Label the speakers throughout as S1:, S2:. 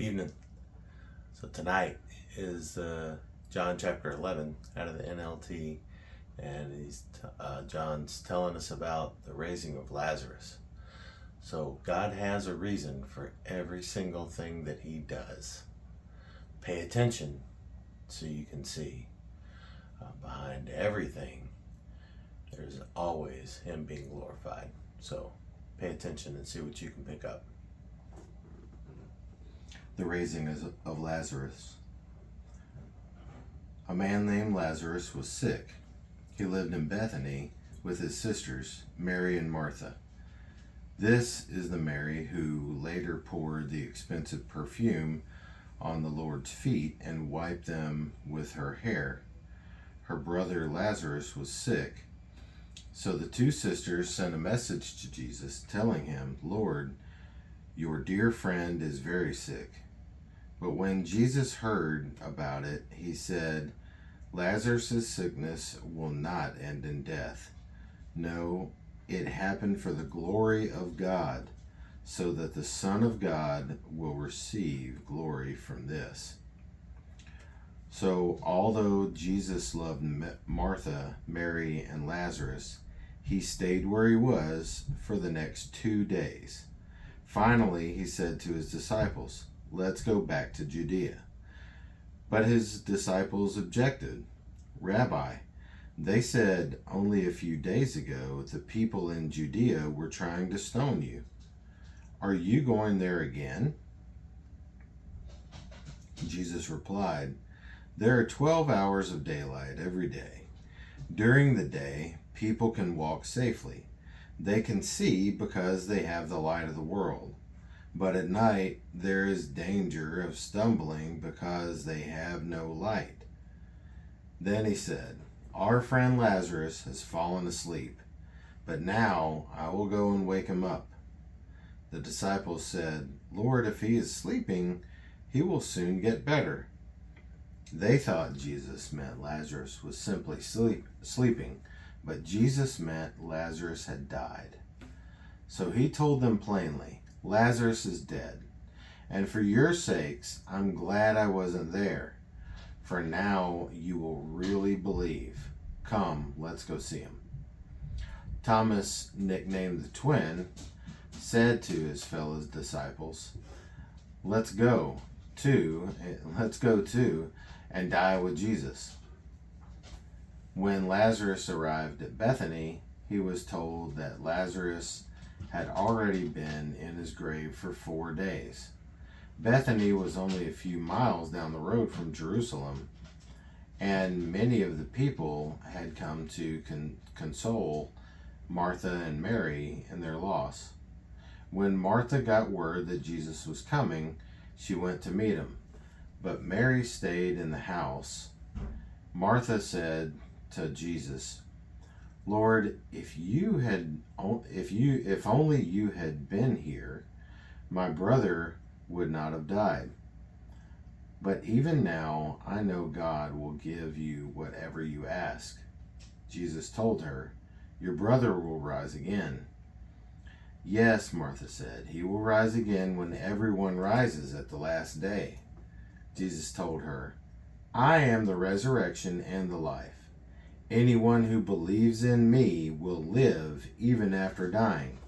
S1: Evening. So tonight is John chapter 11 out of the NLT, and John's telling us about the raising of Lazarus. So God has a reason for every single thing that he does. Pay attention so you can see. Behind everything, there's always him being glorified. So pay attention and see what you can pick up.
S2: The raising of Lazarus. A man named Lazarus was sick. He lived in Bethany with his sisters, Mary and Martha. This is the Mary who later poured the expensive perfume on the Lord's feet and wiped them with her hair. Her brother Lazarus was sick. So the two sisters sent a message to Jesus telling him, "Lord, your dear friend is very sick." But when Jesus heard about it, he said, "Lazarus' sickness will not end in death. No, it happened for the glory of God, so that the Son of God will receive glory from this." So, although Jesus loved Martha, Mary, and Lazarus, he stayed where he was for the next 2 days. Finally, he said to his disciples, "Let's go back to Judea." But his disciples objected. "Rabbi," they said, "only a few days ago the people in Judea were trying to stone you. Are you going there again?" Jesus replied, "There are 12 hours of daylight every day. During the day, people can walk safely. They can see because they have the light of the world. But at night, there is danger of stumbling because they have no light." Then he said, "Our friend Lazarus has fallen asleep, but now I will go and wake him up." The disciples said, "Lord, if he is sleeping, he will soon get better." They thought Jesus meant Lazarus was simply sleeping, but Jesus meant Lazarus had died. So he told them plainly, "Lazarus is dead, and for your sakes I'm glad I wasn't there, for now you will really believe. Come, let's go see him." Thomas, nicknamed the Twin, said to his fellow disciples, Let's go too, and die with Jesus." When Lazarus arrived at Bethany, he was told that Lazarus had already been in his grave for 4 days. Bethany was only a few miles down the road from Jerusalem, and many of the people had come to console Martha and Mary in their loss. When Martha got word that Jesus was coming, she went to meet him, but Mary stayed in the house. Martha said to Jesus, "Lord, if only you had been here, my brother would not have died. But even now, I know God will give you whatever you ask." Jesus told her, "Your brother will rise again." "Yes," Martha said, "he will rise again when everyone rises at the last day." Jesus told her, "I am the resurrection and the life. Anyone who believes in me will live even after dying.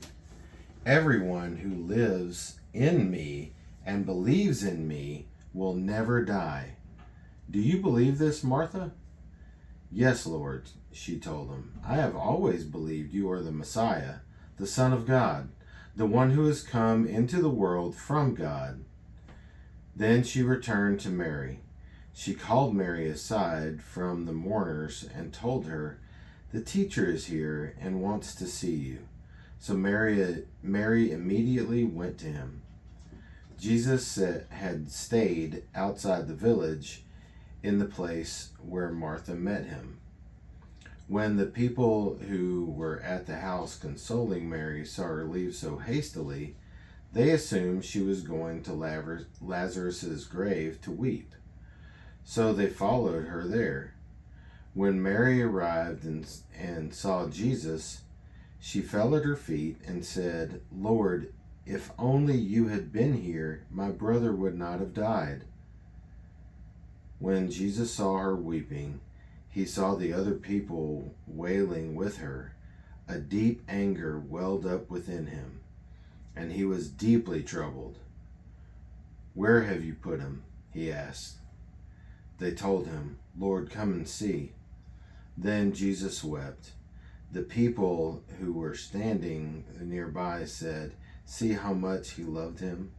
S2: Everyone who lives in me and believes in me will never die. Do you believe this, Martha?" "Yes, Lord," she told him. "I have always believed you are the Messiah, the Son of God, the one who has come into the world from God." Then she returned to Mary. She called Mary aside from the mourners and told her, "The teacher is here and wants to see you." So Mary immediately went to him. Jesus had stayed outside the village in the place where Martha met him. When the people who were at the house consoling Mary saw her leave so hastily, they assumed she was going to Lazarus' grave to weep. So they followed her there. When Mary arrived and saw Jesus, she fell at her feet and said, "Lord, If only you had been here, my brother would not have died." When Jesus saw her weeping, he saw the other people wailing with her. A deep anger welled up within him, and he was deeply troubled. "Where have you put him?" he asked. They told him, "Lord, come and see." Then Jesus wept. The people who were standing nearby said, "See how much he loved him."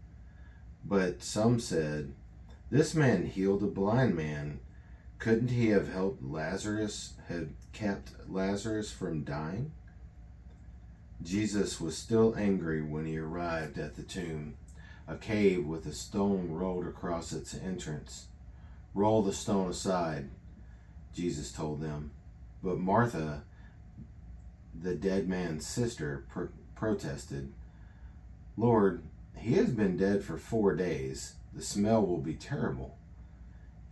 S2: But some said, "This man healed a blind man. Couldn't he have kept Lazarus from dying?" Jesus was still angry when he arrived at the tomb, a cave with a stone rolled across its entrance. "Roll the stone aside," Jesus told them. But Martha, the dead man's sister, protested, "Lord, he has been dead for 4 days. The smell will be terrible."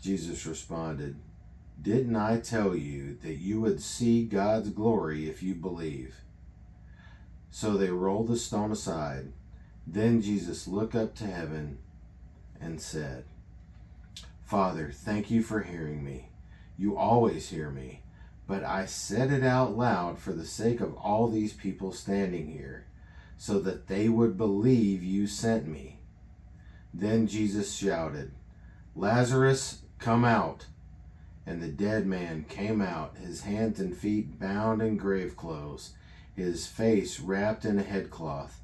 S2: Jesus responded, "Didn't I tell you that you would see God's glory if you believe?" So they rolled the stone aside. Then Jesus looked up to heaven and said, "Father, thank you for hearing me. You always hear me, but I said it out loud for the sake of all these people standing here, so that they would believe you sent me." Then Jesus shouted, "Lazarus, come out." And the dead man came out, his hands and feet bound in grave clothes, his face wrapped in a headcloth.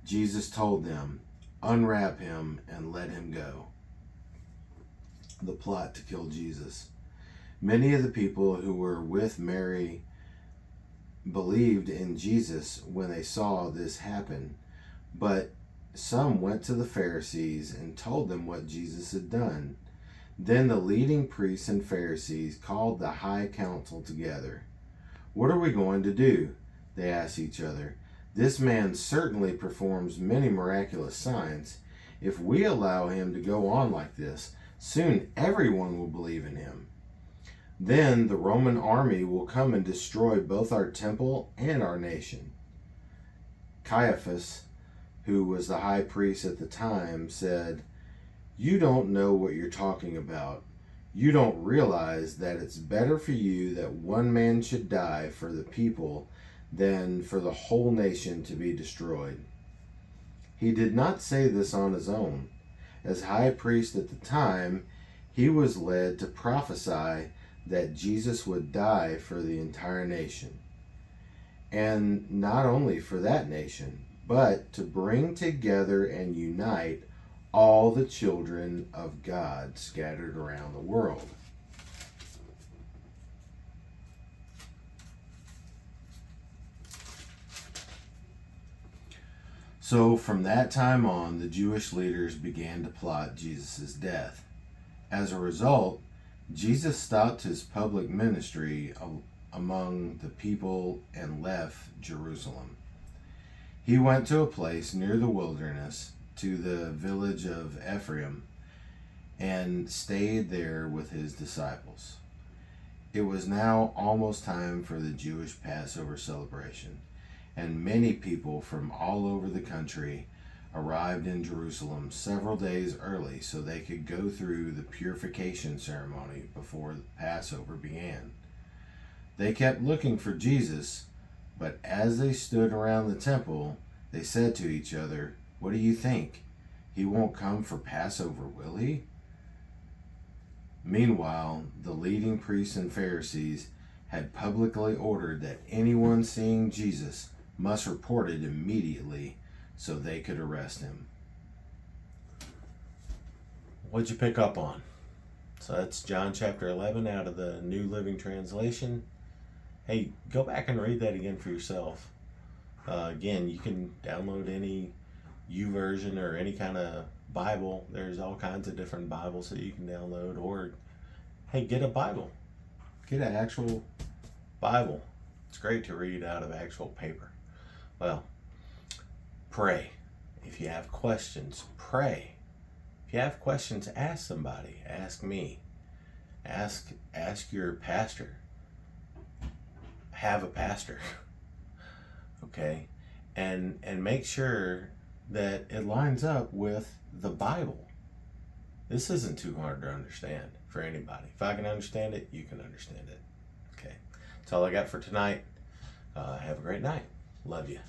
S2: Jesus told them, "Unwrap him and let him go." The plot to kill Jesus. Many of the people who were with Mary believed in Jesus when they saw this happen, but some went to the Pharisees and told them what Jesus had done. Then the leading priests and Pharisees called the high council together. "What are we going to do?" they asked each other. "This man certainly performs many miraculous signs. If we allow him to go on like this, soon everyone will believe in him. Then the Roman army will come and destroy both our temple and our nation." Caiaphas, who was the high priest at the time, said, "You don't know what you're talking about. You don't realize that it's better for you that one man should die for the people than for the whole nation to be destroyed." He did not say this on his own. As high priest at the time, he was led to prophesy that Jesus would die for the entire nation. And not only for that nation, but to bring together and unite all the children of God scattered around the world. So from that time on, the Jewish leaders began to plot Jesus' death. As a result, Jesus stopped his public ministry among the people and left Jerusalem. He went to a place near the wilderness, to the village of Ephraim, and stayed there with his disciples. It was now almost time for the Jewish Passover celebration, and many people from all over the country arrived in Jerusalem several days early so they could go through the purification ceremony before the Passover began. They kept looking for Jesus, but as they stood around the temple, they said to each other, "What do you think? He won't come for Passover, will he?" Meanwhile, the leading priests and Pharisees had publicly ordered that anyone seeing Jesus must report it immediately so they could arrest him.
S1: What'd you pick up on? So that's John chapter 11 out of the New Living Translation. Hey, go back and read that again for yourself. Again, you can download any YouVersion or any kind of Bible. There's all kinds of different Bibles that you can download. Or, hey, get a Bible. Get an actual Bible. It's great to read out of actual paper. Well, pray. If you have questions, pray. If you have questions, ask somebody. Ask me. Ask your pastor. Have a pastor. Okay? And make sure that it lines up with the Bible. This isn't too hard to understand for anybody. If I can understand it, you can understand it. Okay. That's all I got for tonight. Have a great night. Love you.